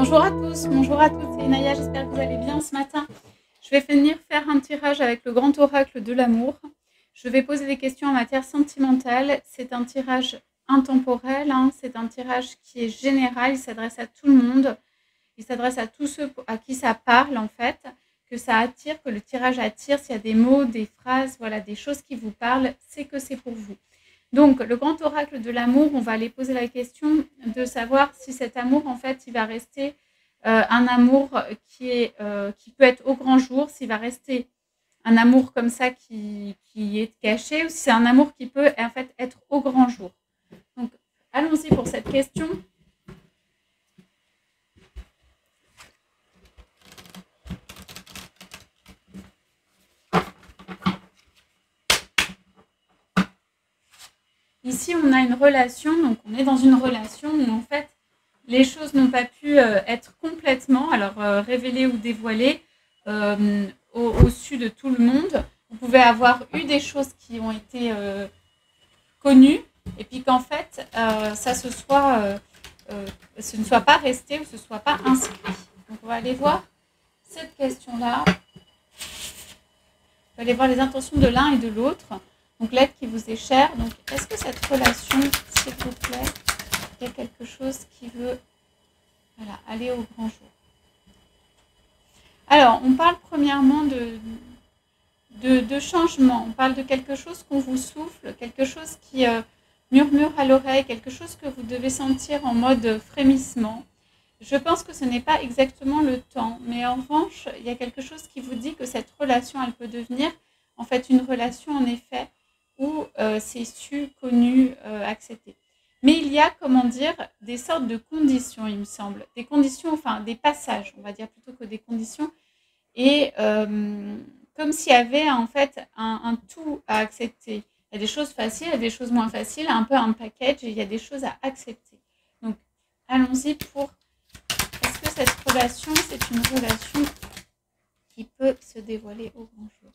Bonjour à tous, bonjour à toutes, c'est Inaya, j'espère que vous allez bien ce matin. Je vais venir faire un tirage avec le grand oracle de l'amour. Je vais poser des questions en matière sentimentale. C'est un tirage intemporel, c'est un tirage qui est général, il s'adresse à tout le monde. Il s'adresse à tous ceux à qui ça parle en fait, que ça attire, que le tirage attire. S'il y a des mots, des phrases, voilà, des choses qui vous parlent, c'est que c'est pour vous. Donc, le grand oracle de l'amour, on va aller poser la question de savoir si cet amour, en fait, il va rester un amour qui peut être au grand jour, s'il va rester un amour comme ça qui est caché, ou si c'est un amour qui peut, en fait, être au grand jour. Donc, allons-y pour cette question. Ici, on a une relation, donc on est dans une relation où en fait, les choses n'ont pas pu être complètement révélées ou dévoilées au su de tout le monde. Vous pouvez avoir eu des choses qui ont été connues et puis qu'en fait, ce ne soit pas resté ou ce ne soit pas inscrit. Donc on va aller voir cette question-là. On va aller voir les intentions de l'un et de l'autre. Donc l'être qui vous est cher. Donc est-ce que cette relation, s'il vous plaît, il y a quelque chose qui veut aller au grand jour? Alors, on parle premièrement de changement. On parle de quelque chose qu'on vous souffle, quelque chose qui murmure à l'oreille, quelque chose que vous devez sentir en mode frémissement. Je pense que ce n'est pas exactement le temps, mais en revanche, il y a quelque chose qui vous dit que cette relation, elle peut devenir en fait une relation en effet où c'est su, connu, accepté. Mais il y a, comment dire, des sortes de conditions, il me semble. Des conditions, enfin des passages, on va dire plutôt que des conditions. Et comme s'il y avait en fait un tout à accepter. Il y a des choses faciles, il y a des choses moins faciles, un peu un package, et il y a des choses à accepter. Donc, allons-y pour... Est-ce que cette relation, c'est une relation qui peut se dévoiler au grand jour?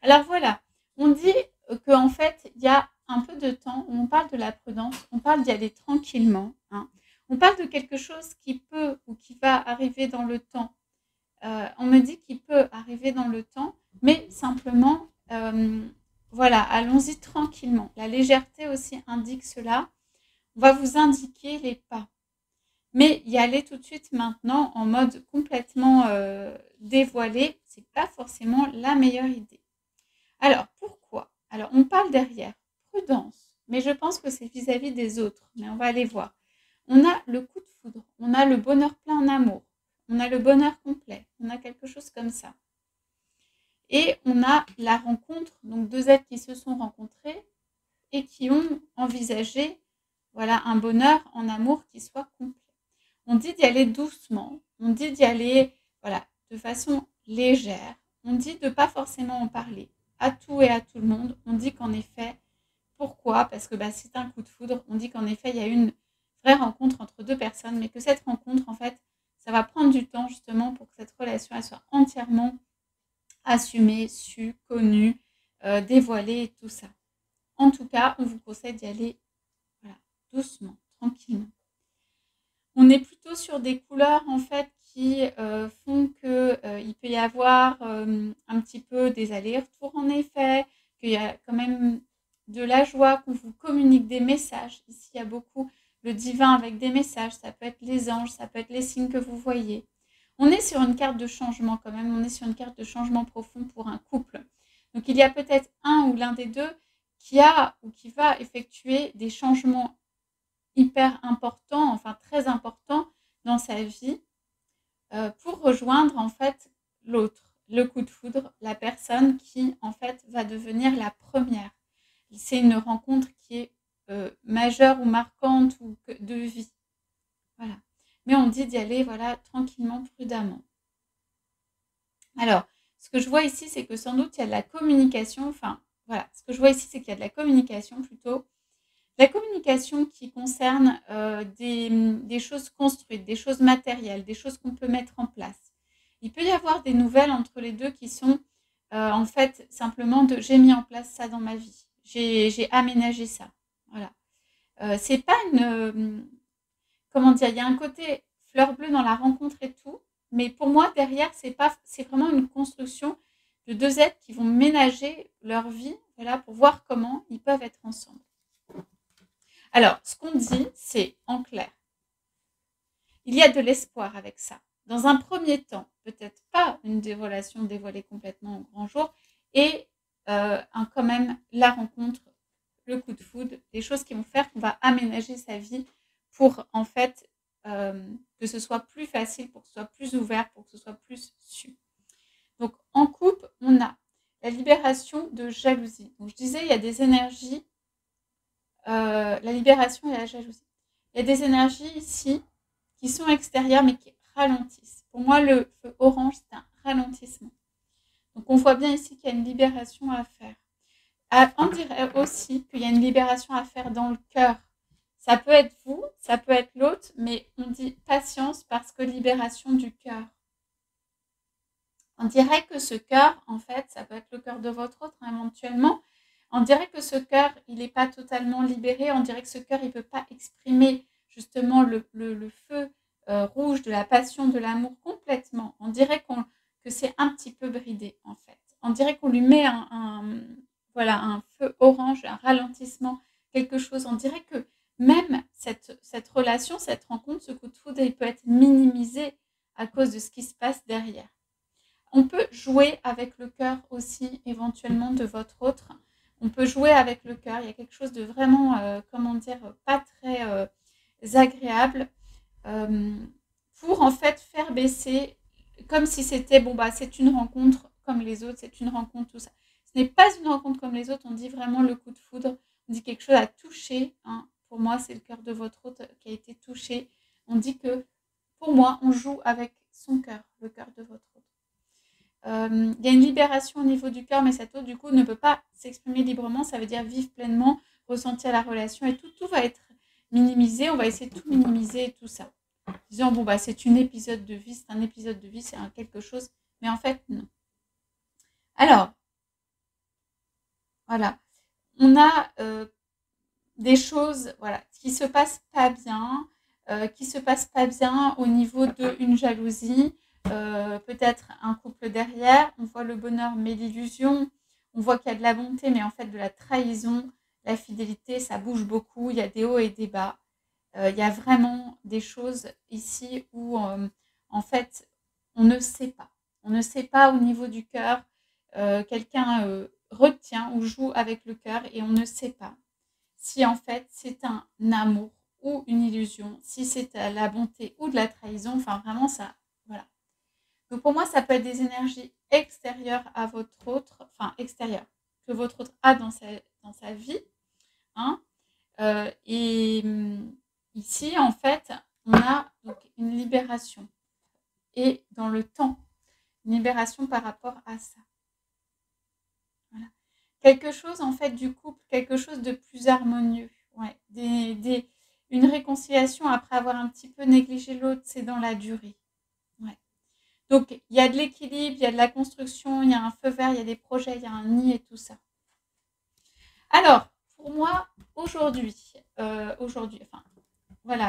Alors voilà, on dit qu'en fait, il y a un peu de temps où on parle de la prudence, on parle d'y aller tranquillement. On parle de quelque chose qui peut ou qui va arriver dans le temps. On me dit qu'il peut arriver dans le temps, mais simplement, voilà, allons-y tranquillement. La légèreté aussi indique cela. On va vous indiquer les pas. Mais y aller tout de suite maintenant en mode complètement dévoilé, c'est pas forcément la meilleure idée. Alors, pourquoi? Alors, on parle derrière prudence, mais je pense que c'est vis-à-vis des autres, mais on va aller voir. On a le coup de foudre, on a le bonheur plein en amour, on a le bonheur complet, on a quelque chose comme ça. Et on a la rencontre, donc deux êtres qui se sont rencontrés et qui ont envisagé un bonheur en amour qui soit complet. On dit d'y aller doucement, on dit d'y aller de façon légère, on dit de ne pas forcément en parler à tout et à tout le monde. On dit qu'en effet, pourquoi? Parce que c'est un coup de foudre. On dit qu'en effet, il y a une vraie rencontre entre deux personnes, mais que cette rencontre, en fait, ça va prendre du temps justement pour que cette relation elle soit entièrement assumée, su, connue, dévoilée et tout ça. En tout cas, on vous conseille d'y aller doucement, tranquillement. On est plutôt sur des couleurs en fait qui font qu'il peut y avoir un petit peu des allers-retours en effet, qu'il y a quand même de la joie, qu'on vous communique des messages. Ici, il y a beaucoup le divin avec des messages, ça peut être les anges, ça peut être les signes que vous voyez. On est sur une carte de changement quand même, on est sur une carte de changement profond pour un couple. Donc il y a peut-être un ou l'un des deux qui a ou qui va effectuer des changements hyper important, enfin très important dans sa vie pour rejoindre en fait l'autre, le coup de foudre, la personne qui en fait va devenir la première. C'est une rencontre qui est majeure ou marquante ou de vie. Voilà. Mais on dit d'y aller tranquillement, prudemment. Alors, ce que je vois ici, c'est que sans doute il y a de la communication, ce que je vois ici, c'est qu'il y a de la communication plutôt. La communication qui concerne des choses construites, des choses matérielles, des choses qu'on peut mettre en place. Il peut y avoir des nouvelles entre les deux qui sont en fait simplement de j'ai mis en place ça dans ma vie, j'ai aménagé ça. Voilà. C'est pas une... comment dire, il y a un côté fleur bleue dans la rencontre et tout. Mais pour moi, derrière, c'est vraiment une construction de deux êtres qui vont ménager leur vie, voilà, pour voir comment ils peuvent être ensemble. Alors, ce qu'on dit, c'est en clair, il y a de l'espoir avec ça. Dans un premier temps, peut-être pas une relation dévoilée complètement au grand jour, et quand même la rencontre, le coup de foudre, des choses qui vont faire qu'on va aménager sa vie pour en fait que ce soit plus facile, pour que ce soit plus ouvert, pour que ce soit plus su. Donc en couple, on a la libération de jalousie. Donc je disais, il y a des énergies, la libération et la jalousie. Il y a des énergies ici qui sont extérieures mais qui ralentissent. Pour moi, le feu orange, c'est un ralentissement. Donc on voit bien ici qu'il y a une libération à faire. On dirait aussi qu'il y a une libération à faire dans le cœur. Ça peut être vous, ça peut être l'autre, mais on dit patience parce que libération du cœur. On dirait que ce cœur, en fait, ça peut être le cœur de votre autre éventuellement. On dirait que ce cœur, il n'est pas totalement libéré. On dirait que ce cœur, il ne peut pas exprimer justement le feu rouge de la passion, de l'amour complètement. On dirait que c'est un petit peu bridé, en fait. On dirait qu'on lui met un feu orange, un ralentissement, quelque chose. On dirait que même cette relation, cette rencontre, ce coup de foudre, il peut être minimisé à cause de ce qui se passe derrière. On peut jouer avec le cœur aussi, éventuellement, de votre autre. On peut jouer avec le cœur. Il y a quelque chose de vraiment, pas très agréable pour, en fait, faire baisser, comme si c'était, c'est une rencontre comme les autres, c'est une rencontre, tout ça. Ce n'est pas une rencontre comme les autres. On dit vraiment le coup de foudre. On dit quelque chose à toucher. Hein. Pour moi, c'est le cœur de votre autre qui a été touché. On dit que, pour moi, on joue avec son cœur, le cœur de votre autre. Il y a une libération au niveau du cœur, mais cet autre, du coup, ne peut pas s'exprimer librement. Ça veut dire vivre pleinement, ressentir la relation et tout va être minimisé. On va essayer de tout minimiser et tout ça. Disant, c'est un épisode de vie, c'est quelque chose. Mais en fait, non. Alors, voilà. On a des choses qui ne se passent pas bien, au niveau d'une jalousie. Peut-être un couple derrière, on voit le bonheur mais l'illusion, on voit qu'il y a de la bonté mais en fait de la trahison, la fidélité, ça bouge beaucoup, il y a des hauts et des bas, il y a vraiment des choses ici où en fait on ne sait pas au niveau du cœur, quelqu'un retient ou joue avec le cœur et on ne sait pas si en fait c'est un amour ou une illusion, si c'est la bonté ou de la trahison, enfin vraiment ça, voilà. Donc pour moi, ça peut être des énergies extérieures à votre autre, extérieures, que votre autre a dans sa vie. Hein. Et ici, en fait, on a donc une libération. Et dans le temps, une libération par rapport à ça. Voilà. Quelque chose, en fait, du couple, quelque chose de plus harmonieux. Ouais. Une réconciliation après avoir un petit peu négligé l'autre, c'est dans la durée. Donc, il y a de l'équilibre, il y a de la construction, il y a un feu vert, il y a des projets, il y a un nid et tout ça. Alors, pour moi, aujourd'hui, à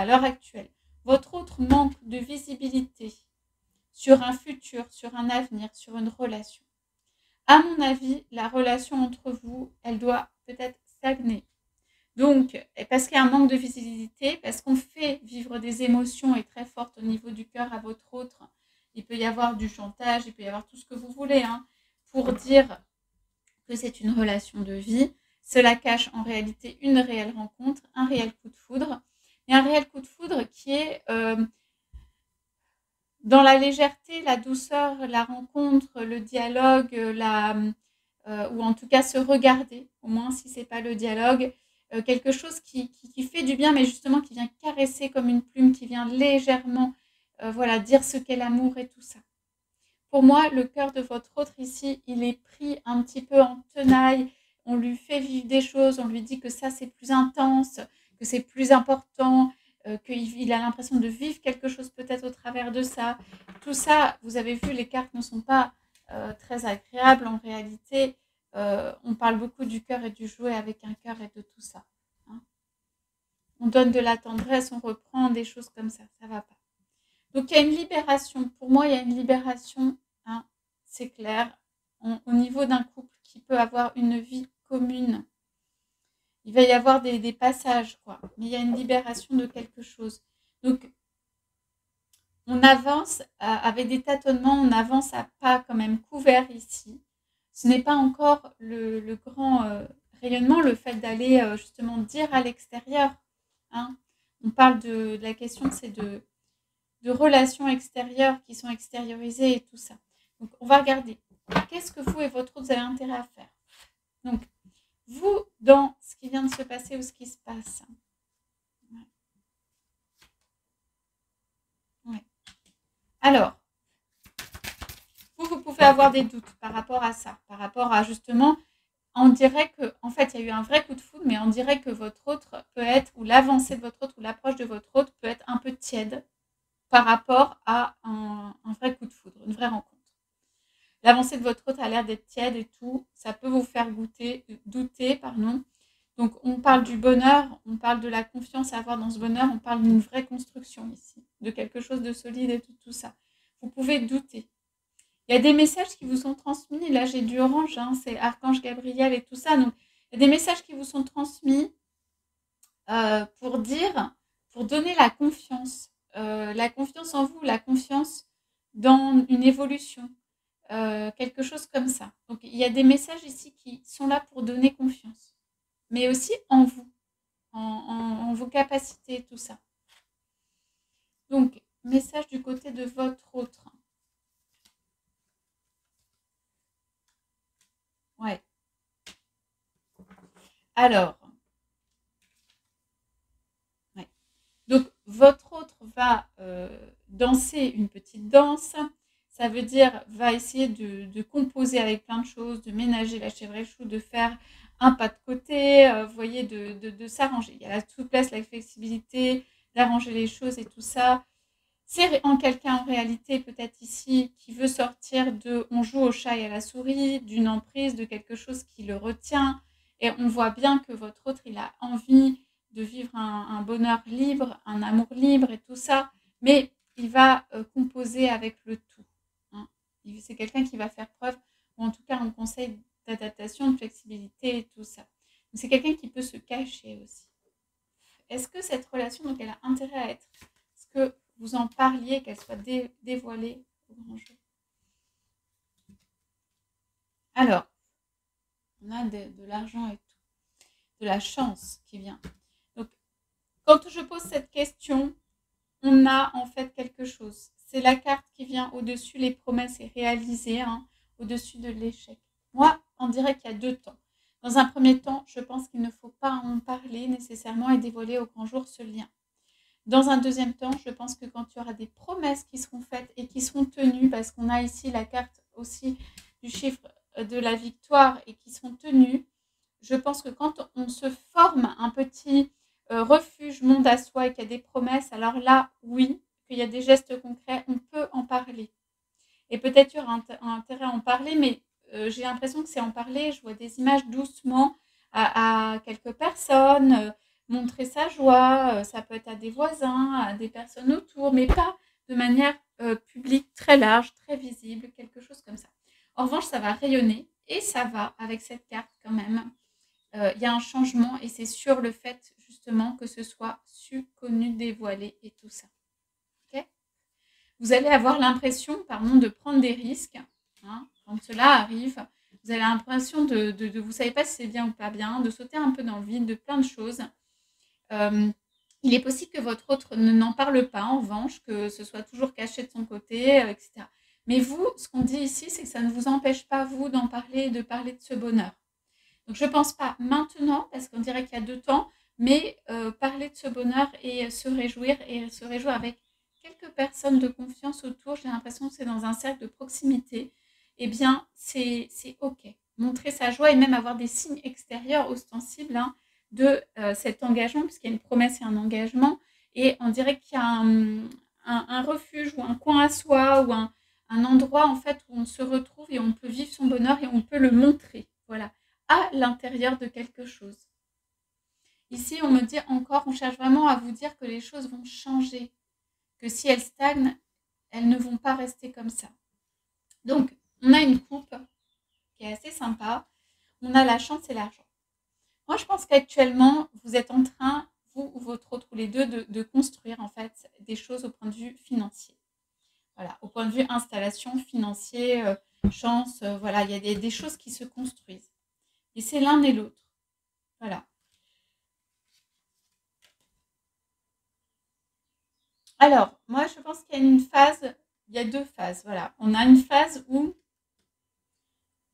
l'heure actuelle, votre autre manque de visibilité sur un futur, sur un avenir, sur une relation. À mon avis, la relation entre vous, elle doit peut-être stagner. Donc, parce qu'il y a un manque de visibilité, parce qu'on fait vivre des émotions et très fortes au niveau du cœur à votre autre. Il peut y avoir du chantage, il peut y avoir tout ce que vous voulez, pour dire que c'est une relation de vie. Cela cache en réalité une réelle rencontre, un réel coup de foudre. Et un réel coup de foudre qui est dans la légèreté, la douceur, la rencontre, le dialogue, ou en tout cas se regarder, au moins si ce n'est pas le dialogue. Quelque chose qui fait du bien, mais justement qui vient caresser comme une plume, qui vient légèrement dire ce qu'est l'amour et tout ça. Pour moi, le cœur de votre autre ici, il est pris un petit peu en tenaille. On lui fait vivre des choses, on lui dit que ça, c'est plus intense, que c'est plus important, qu'il a l'impression de vivre quelque chose peut-être au travers de ça. Tout ça, vous avez vu, les cartes ne sont pas très agréables en réalité. On parle beaucoup du cœur et du jouet avec un cœur et de tout ça. On donne de la tendresse, on reprend des choses comme ça, ça va pas. Donc, il y a une libération. Pour moi, il y a une libération, hein, c'est clair, au niveau d'un couple qui peut avoir une vie commune. Il va y avoir des passages, quoi. Mais il y a une libération de quelque chose. Donc, on avance avec des tâtonnements, on avance à pas quand même couverts ici. Ce n'est pas encore le grand rayonnement, le fait d'aller justement dire à l'extérieur, hein. On parle de la question, c'est de relations extérieures qui sont extériorisées et tout ça. Donc, on va regarder. Qu'est-ce que vous et votre autre, vous avez intérêt à faire? Donc, vous, dans ce qui vient de se passer ou ce qui se passe. Ouais. Ouais. Alors, vous pouvez avoir des doutes par rapport à ça, par rapport à justement, on dirait que, en fait, il y a eu un vrai coup de foudre, mais on dirait que votre autre peut être, ou l'avancée de votre autre, ou l'approche de votre autre peut être un peu tiède par rapport à un vrai coup de foudre, une vraie rencontre. L'avancée de votre autre a l'air d'être tiède et tout, ça peut vous faire douter, pardon. Donc, on parle du bonheur, on parle de la confiance à avoir dans ce bonheur, on parle d'une vraie construction ici, de quelque chose de solide et tout ça. Vous pouvez douter. Il y a des messages qui vous sont transmis. Là, j'ai du orange, hein, c'est Archange Gabriel et tout ça. Donc, il y a des messages qui vous sont transmis pour donner la confiance en vous, la confiance dans une évolution, quelque chose comme ça. Donc, il y a des messages ici qui sont là pour donner confiance, mais aussi en vous, en vos capacités, tout ça. Donc, message du côté de votre autre. Ouais. Alors, ouais. Donc, votre autre va danser une petite danse. Ça veut dire, va essayer de composer avec plein de choses, de ménager la chèvre échoue, de faire un pas de côté, vous voyez, de s'arranger. Il y a la souplesse, la flexibilité, d'arranger les choses et tout ça. C'est en quelqu'un en réalité, peut-être ici, qui veut sortir de on joue au chat et à la souris, d'une emprise, de quelque chose qui le retient. Et on voit bien que votre autre, il a envie de vivre un bonheur libre, un amour libre et tout ça. Mais il va composer avec le tout. Hein. C'est quelqu'un qui va faire preuve, ou en tout cas un conseil d'adaptation, de flexibilité et tout ça. C'est quelqu'un qui peut se cacher aussi. Est-ce que cette relation, donc, elle a intérêt à être ce que vous en parliez, qu'elle soit dévoilée au grand jour? Alors, on a de l'argent et tout, de la chance qui vient. Donc, quand je pose cette question, on a en fait quelque chose. C'est la carte qui vient au-dessus, les promesses et réalisées, hein, au-dessus de l'échec. Moi, on dirait qu'il y a deux temps. Dans un premier temps, je pense qu'il ne faut pas en parler nécessairement et dévoiler au grand jour ce lien. Dans un deuxième temps, je pense que quand il y aura des promesses qui seront faites et qui seront tenues, parce qu'on a ici la carte aussi du chiffre de la victoire et qui seront tenues, je pense que quand on se forme un petit refuge, monde à soi et qu'il y a des promesses, alors là, oui, qu'il y a des gestes concrets, on peut en parler. Et peut-être il y aura un intérêt à en parler, mais j'ai l'impression que c'est en parler. Je vois des images doucement à quelques personnes, montrer sa joie, ça peut être à des voisins, à des personnes autour, mais pas de manière publique, très large, très visible, quelque chose comme ça. En revanche, ça va rayonner et ça va avec cette carte quand même. Il y a un changement et c'est sur le fait justement que ce soit su, connu, dévoilé et tout ça. Ok ? Vous allez avoir l'impression, pardon, de prendre des risques. Hein, quand cela arrive, vous avez l'impression de vous ne savez pas si c'est bien ou pas bien, de sauter un peu dans le vide, de plein de choses. Il est possible que votre autre n'en parle pas, en revanche, que ce soit toujours caché de son côté, etc. Mais vous, ce qu'on dit ici, c'est que ça ne vous empêche pas, vous, d'en parler et de parler de ce bonheur. Donc, je ne pense pas maintenant, parce qu'on dirait qu'il y a deux temps, mais parler de ce bonheur et se réjouir avec quelques personnes de confiance autour. J'ai l'impression que c'est dans un cercle de proximité. Eh bien, c'est OK. Montrer sa joie et même avoir des signes extérieurs ostensibles, hein, de cet engagement, puisqu'il y a une promesse et un engagement. Et on dirait qu'il y a un refuge ou un coin à soi ou un endroit en fait où on se retrouve et on peut vivre son bonheur et on peut le montrer. Voilà, à l'intérieur de quelque chose. Ici, on me dit encore, on cherche vraiment à vous dire que les choses vont changer, que si elles stagnent, elles ne vont pas rester comme ça. Donc, on a une coupe qui est assez sympa. On a la chance et l'argent. Moi, je pense qu'actuellement, vous êtes en train, vous ou votre autre, ou les deux, de construire en fait des choses au point de vue financier. Voilà, au point de vue installation, financier, chance, voilà, il y a des choses qui se construisent. Et c'est l'un et l'autre. Voilà. Alors, moi, je pense qu'il y a une phase, il y a deux phases. Voilà. On a une phase où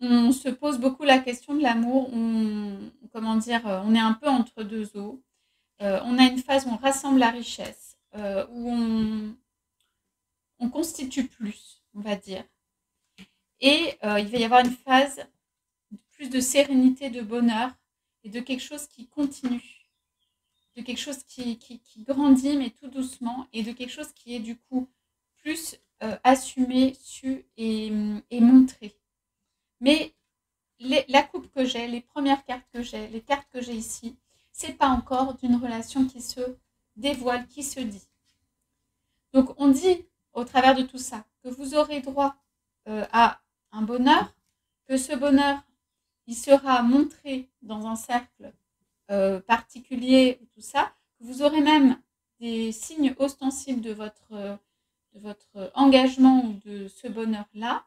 on se pose beaucoup la question de l'amour. Comment dire, on est un peu entre deux eaux. On a une phase où on rassemble la richesse, où on constitue plus, on va dire. Et il va y avoir une phase plus de sérénité, de bonheur et de quelque chose qui continue, de quelque chose qui grandit mais tout doucement et de quelque chose qui est du coup plus assumé, su et montré. Mais la coupe que j'ai, les premières cartes que j'ai, les cartes que j'ai ici, c'est pas encore d'une relation qui se dévoile, qui se dit. Donc on dit au travers de tout ça que vous aurez droit à un bonheur, que ce bonheur il sera montré dans un cercle particulier, tout ça, que vous aurez même des signes ostensibles de votre engagement ou de ce bonheur-là.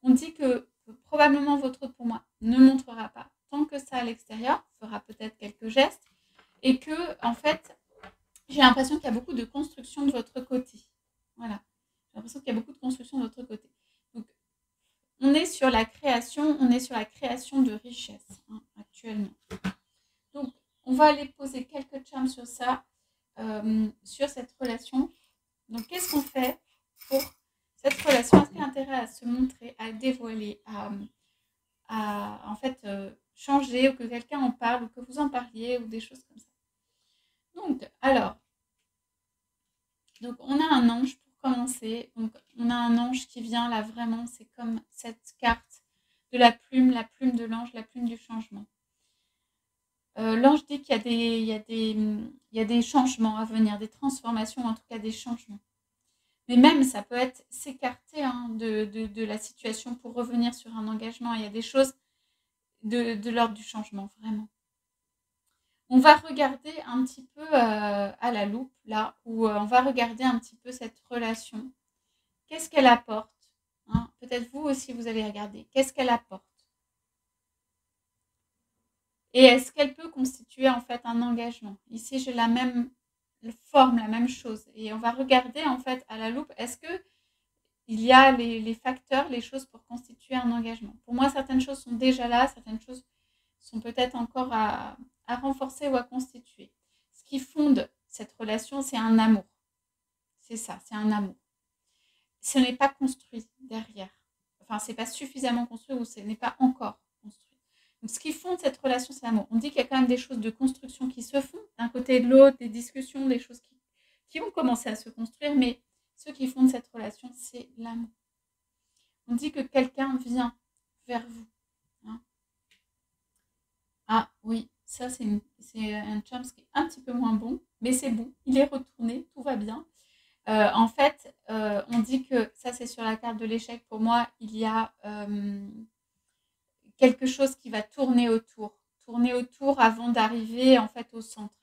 On dit que probablement votre autre pour moi ne montrera pas tant que ça à l'extérieur, fera peut-être quelques gestes, et que en fait, j'ai l'impression qu'il y a beaucoup de construction de votre côté. Voilà. J'ai l'impression qu'il y a beaucoup de construction de votre côté. Donc, on est sur la création de richesse actuellement. Donc, on va aller poser quelques charmes sur ça, sur cette relation. Donc, qu'est-ce qu'on fait pour cette relation? Est-ce qu'il y a intérêt à se montrer, à dévoiler, à en fait changer, ou que quelqu'un en parle, ou que vous en parliez, ou des choses comme ça? Donc, alors, donc on a un ange pour commencer. Donc, on a un ange qui vient là vraiment, c'est comme cette carte de la plume de l'ange, la plume du changement. L'ange dit qu'il y a des changements à venir, des transformations, en tout cas des changements. Mais même, ça peut être s'écarter de la situation pour revenir sur un engagement. Il y a des choses de l'ordre du changement, vraiment. On va regarder un petit peu à la loupe, là, où on va regarder un petit peu cette relation. Qu'est-ce qu'elle apporte, hein? Peut-être vous aussi, vous allez regarder. Qu'est-ce qu'elle apporte? Et est-ce qu'elle peut constituer en fait un engagement? Ici, j'ai la même forme, la même chose. Et on va regarder en fait à la loupe, est-ce que il y a les facteurs, les choses pour constituer un engagement? Pour moi, certaines choses sont déjà là, certaines choses sont peut-être encore à renforcer ou à constituer. Ce qui fonde cette relation, c'est un amour. C'est ça, c'est un amour. Ce n'est pas construit derrière. Enfin, ce n'est pas suffisamment construit ou ce n'est pas encore construit. Donc, ce qui fonde cette relation, c'est l'amour. On dit qu'il y a quand même des choses de construction qui se font d'un côté et de l'autre, des discussions, des choses qui ont commencé à se construire, mais ce qui fonde cette relation, c'est l'amour. On dit que quelqu'un vient vers vous. Hein. Ah oui, ça c'est un charme qui est un petit peu moins bon, mais c'est bon, il est retourné, tout va bien. En fait, on dit que ça c'est sur la carte de l'échec. Pour moi, il y a quelque chose qui va tourner autour avant d'arriver en fait au centre,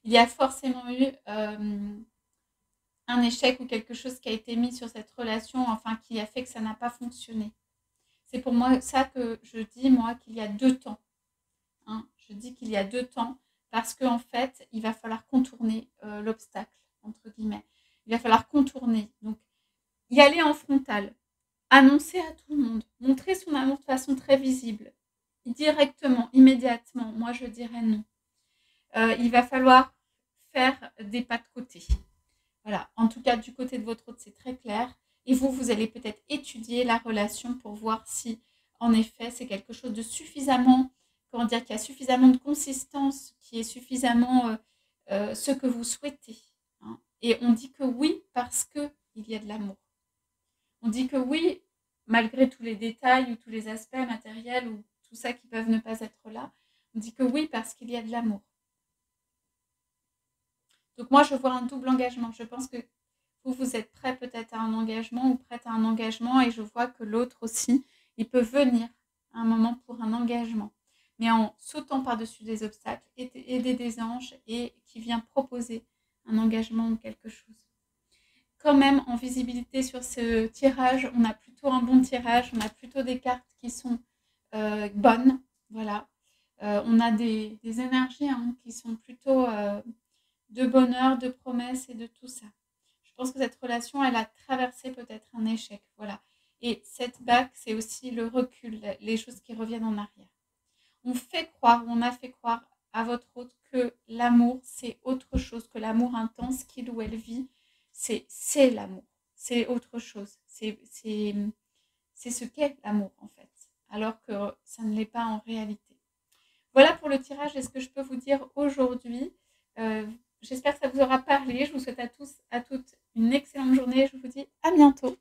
Il y a forcément eu un échec ou quelque chose qui a été mis sur cette relation, enfin qui a fait que ça n'a pas fonctionné. C'est pour moi ça que je dis moi qu'il y a deux temps. Hein. Je dis qu'il y a deux temps parce qu'en fait, il va falloir contourner l'obstacle, entre guillemets. Il va falloir contourner. Donc, y aller en frontal, annoncer à tout le monde, montrer son amour de façon très visible, directement, immédiatement. Moi, je dirais non. Il va falloir faire des pas de côté. Voilà. En tout cas, du côté de votre autre, c'est très clair. Et vous allez peut-être étudier la relation pour voir si, en effet, c'est quelque chose de suffisamment, comment dire, qu'il y a suffisamment de consistance, qui est suffisamment ce que vous souhaitez. Hein. Et on dit que oui parce qu'il y a de l'amour. On dit que oui, malgré tous les détails ou tous les aspects matériels ou tout ça qui peuvent ne pas être là, on dit que oui parce qu'il y a de l'amour. Donc moi, je vois un double engagement. Je pense que vous êtes prêt peut-être à un engagement ou prête à un engagement et je vois que l'autre aussi, il peut venir à un moment pour un engagement. Mais en sautant par-dessus des obstacles, aider des anges et qui vient proposer un engagement ou quelque chose. Quand même, en visibilité sur ce tirage, on a plutôt un bon tirage, on a plutôt des cartes qui sont bonnes, voilà. On a des énergies qui sont plutôt de bonheur, de promesses et de tout ça. Je pense que cette relation, elle a traversé peut-être un échec, voilà. Et cette bague, c'est aussi le recul, les choses qui reviennent en arrière. On a fait croire à votre hôte que l'amour, c'est autre chose, que l'amour intense qu'il ou elle vit, c'est l'amour, c'est autre chose, c'est ce qu'est l'amour en fait, alors que ça ne l'est pas en réalité. Voilà pour le tirage et ce que je peux vous dire aujourd'hui. J'espère que ça vous aura parlé. Je vous souhaite à tous, à toutes une excellente journée. Je vous dis à bientôt.